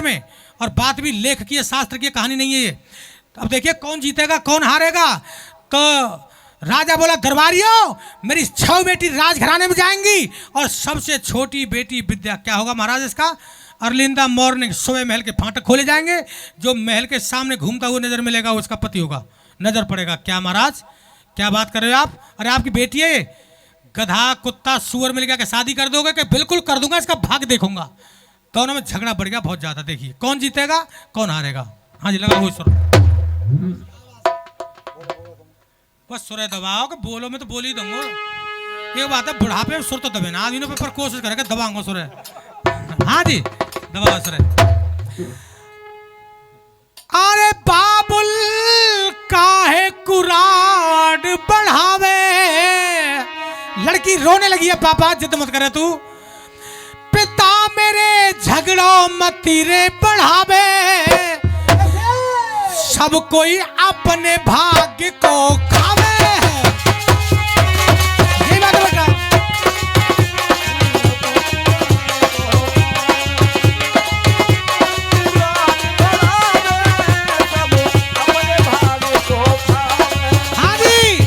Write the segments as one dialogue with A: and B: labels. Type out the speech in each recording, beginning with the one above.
A: में, और बात भी लेख की है, शास्त्र की कहानी नहीं है ये। अब देखिए कौन जीतेगा कौन हारेगा। तो राजा बोला दरबारियों मेरी 6 बेटी राजघराने में जाएंगी और सबसे छोटी बेटी विद्या, क्या होगा महाराज इसका, अर्लिंदा मॉर्निंग सुबह महल के फाटक खोले जाएंगे, जो महल के सामने घूमता हुआ नजर मिलेगा वो उसका पति होगा, नजर पड़ेगा। क्या महाराज क्या बात कर रहे हो आप, अरे आपकी बेटी है, गधा कुत्ता सुअर मिल गया कि शादी कर दोगे कि बिल्कुल कर दूंगा, इसका भाग देखूंगा। दोनों में झगड़ा बढ़ गया बहुत ज्यादा। देखिए कौन जीतेगा कौन हारेगा। हाँ जी लगा वो सुर, बस सुर दबाओ कि बोलो मैं तो बोल ही दूंगा। एक बात है बुढ़ापे में सुर तो दबे ना, आदमी पर कोशिश करेगा दबाऊंगा सुर। हाँ जी दबाओ सुर। अरे बाबुल काहे कुराड बढ़ावे, लड़की रोने लगी है, पापा जिद मत करे तू, पिता मेरे झगड़ो मतीरे बढ़ावे, सब कोई अपने भाग्य को खावे। यही बात है बेटा। हाँ जी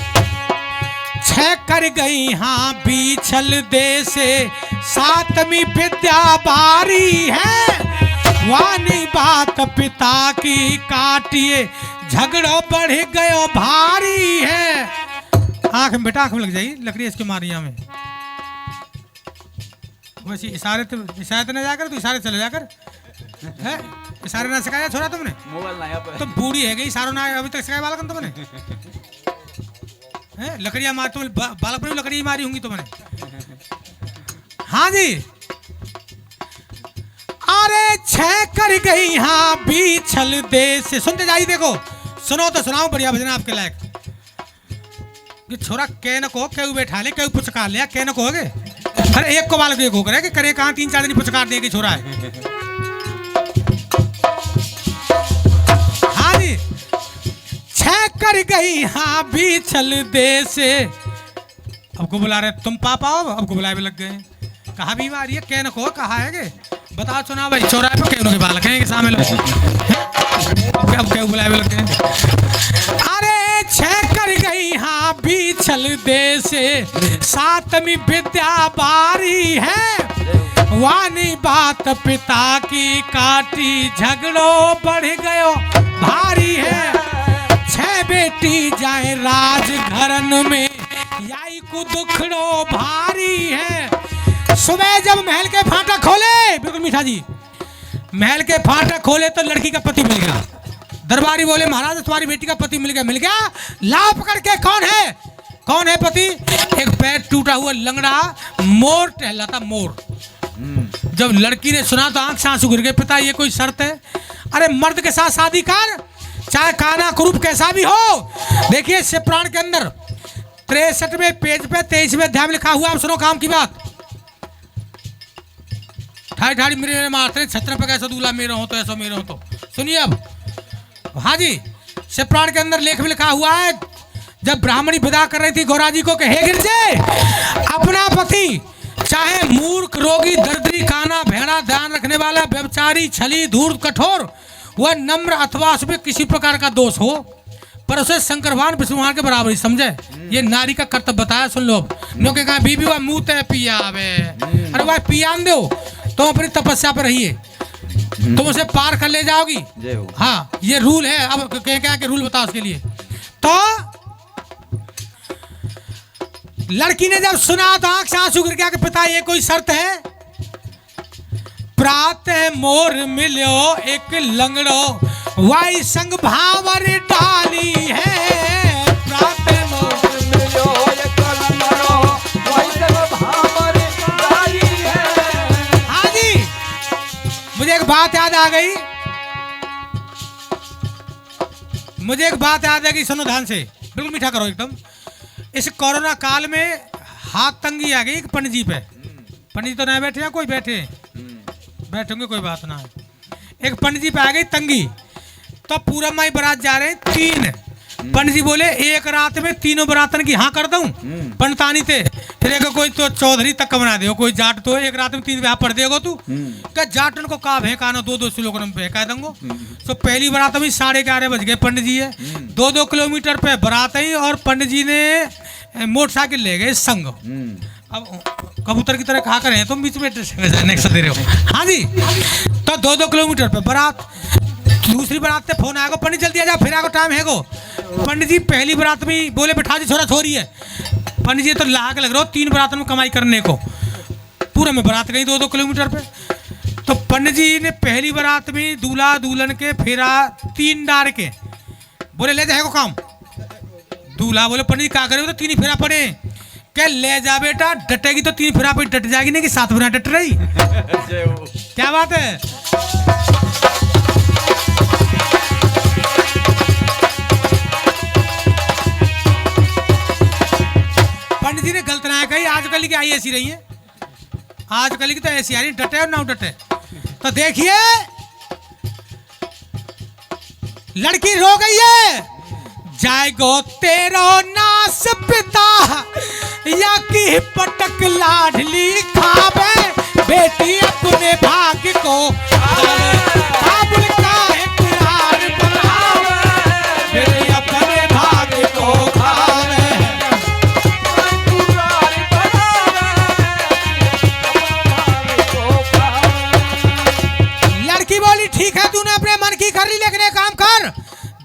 A: 6 कर गई हाँ बीछल दे से, 7वीं विद्या बारी है, वानी बात पिता की काटिए, झगड़ो बढ़ गयो भारी है। आंख में बेटा आंख में लग जाएगी लकड़ी इसके मारिया में। वैसे इशारे तो न जाकर, तो इशारे चले जाकर है, इशारे ना सिखाया छोड़ा तुमने, मोबाइल ना तुम बूढ़ी है गई, इशारों ना अभी तक सिखाया बालकन तुमने है, लकड़ियां मार तुम बालक में लकड़ी मारी होंगी तुमने। हाँ जी अरे 6 कर गई हाँ बीछल दे से। सुनते जाइए, देखो सुनो तो सुनाओ बढ़िया भजन आपके लायक। ये छोरा कह न को क्यों बैठा ले, क्यों पुचकार लिया, कह न कहोगे। अरे एक को बालक एक हो करे कि करे कहाँ 3-4 दिन पुचकार देगी छोरा है। हाँ जी 6 कर गई हाँ बीछल दे से। अब को बुला रहे तुम पापा हो, अब को बुलाए भी लग गए। कहा बीमारी है कह न को, कहा है कि बताओ सुना भाई, चौराहे पर क्यों के बालक हैं कि सामने लोग अब क्यों बुलाए लग गए। अरे 6 कर गई हाँ बीछल दे से, 7वीं विद्या बारी है, वानी बात पिता की काटी, झगड़ो बढ़ गयो भारी है, 6 बेटी जाए राज घरन में, याई को दुखड़ो भारी है। सुबह जब महल के फाटक खोले, बिल्कुल मीठा जी, महल के फाटक खोले तो लड़की का पति मिल गया। दरबारी बोले महाराज तुम्हारी बेटी का पति मिल गया। मिल गया लाभ करके कौन है पति, एक पैर टूटा हुआ लंगड़ा मोर टहलाता मोर। जब लड़की ने सुना तो आंख से आंसू गिर गए, पिता ये कोई शर्त है, अरे मर्द के साथ शादी कर चाहे काना कुरूप कैसा भी हो। देखिए शिवपुराण के अंदर 63वें पेज पे 23वें अध्याय में लिखा हुआ, आप सुनो काम की बात। ठाड़ी मेरे मारते छत्र पे कैसा दूल्हा मेरे हो तो ऐसा मेरे हो तो सुनिए अब। हाँ जी शिवपुराण के अंदर लेख में लिखा हुआ है, जब ब्राह्मणी विदा कर रही थी गौरा जी को, हे गिरजे अपना पति चाहे मूर्ख रोगी दरिद्री काना भेड़ा ध्यान रखने वाला व्यभिचारी छली धूर्त कठोर वह नम्र अथवा उसमें किसी प्रकार का दोष हो, पर उसे शंकरवान विष्णुवान के बराबर ही समझे। ये नारी का कर्तव्य बताया, सुन लो। नो के कहा बीबी वह मुंह ते पिया, अरे वह पियान दो, तुम अपनी तपस्या पर रहिए, तुम उसे पार कर ले जाओगी। हाँ ये रूल है। अब क्या के रूल बताओ उसके लिए। तो लड़की ने जब सुना तो आंख से आंसू गिर गया कि पिता ये कोई शर्त है। प्रातः मोर मिलो एक लंगड़ो, वाई संग भावर डाली है, प्रातः मोर मिलो एक लंगड़ो, वाई संग भावर डाली है। हाँ जी मुझे एक बात याद आ गई, सुनो ध्यान से, बिल्कुल मीठा करो एकदम। इस कोरोना काल में हाथ तंगी आ गई एक पंडित जी पे। पंडित जी तो नहीं बैठे हैं, कोई बैठेंगे कोई बात ना। एक पंडित जी पे आ गई तंगी, तो पूरा माई बारात जा रहे हैं 3। पंडित जी बोले एक रात में तीनों बरातन की हाँ कर दूं। पंडितानी थे फिर एक कोई तो चौधरी तक बना दे, कोई जाट तो एक रात में 3 ब्याह पढ़ देगो तू क्या जाटन को का भैकानो 2-2 स्लोगन में भैका दूंगो। तो पहली बारात में 11:30 बज गए, पंडित जी है 2-2 किलोमीटर पे बारात आई और पंडित जी ने मोटरसाइकिल ले गए संग। अब कबूतर की तरह कहा करें तुम बीच में नेक्स्ट दे रहे हो। हाँ जी, तो 2-2 किलोमीटर पे बारात। दूसरी बारात से फोन आएगा, पंडित जल्दी आ जाओ, फिर आगो टाइम है गो। पंडित जी पहली बारात में बोले बैठा जी छोरा छोरी है। पंडित जी तो लाग लग रहा हो 3 बारात में कमाई करने को, पूरे में बारात गई 2-2 किलोमीटर पे। तो पंडित जी ने पहली बारात में दूल्हा दुल्हन के फेरा 3 डार के बोले ले जाएगा काम। दूल्हा बोले पंडित जी क्या करे, तो 3 ही फेरा पड़े। क्या ले जा बेटा, डटेगी तो 3 फेरा पे डट जाएगी, नहीं कि 7 फेरा डट रही। क्या बात है। पंडित जी ने गलत ना कही, आजकल की आई ऐसी रही है, आजकल की तो ऐसी आ रही, डटे और ना डटे। तो देखिए लड़की रो गई है, जाएगो तेरो नास पिता या की पटक लाडली खावे, बेटी अपने भाग्य को काबुल का इकरार बनावे, बेटी अपने भाग्य को खावे। लड़की बोली ठीक है तूने अपने मन की कर ली, लेकिन एक काम कर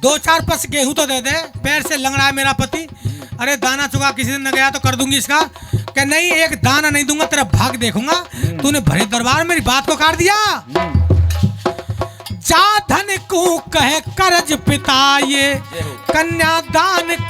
A: 2-4 पस गेहूं तो दे दे, पैर से लंगड़ा है मेरा पति। अरे दाना चुका किसी दिन न गया तो कर दूंगी इसका। क्या नहीं, एक दाना नहीं दूंगा, तेरा भाग देखूंगा। तूने भरे दरबार मेरी बात को काट दिया। जा धन को कहे करज पिता ये कन्यादान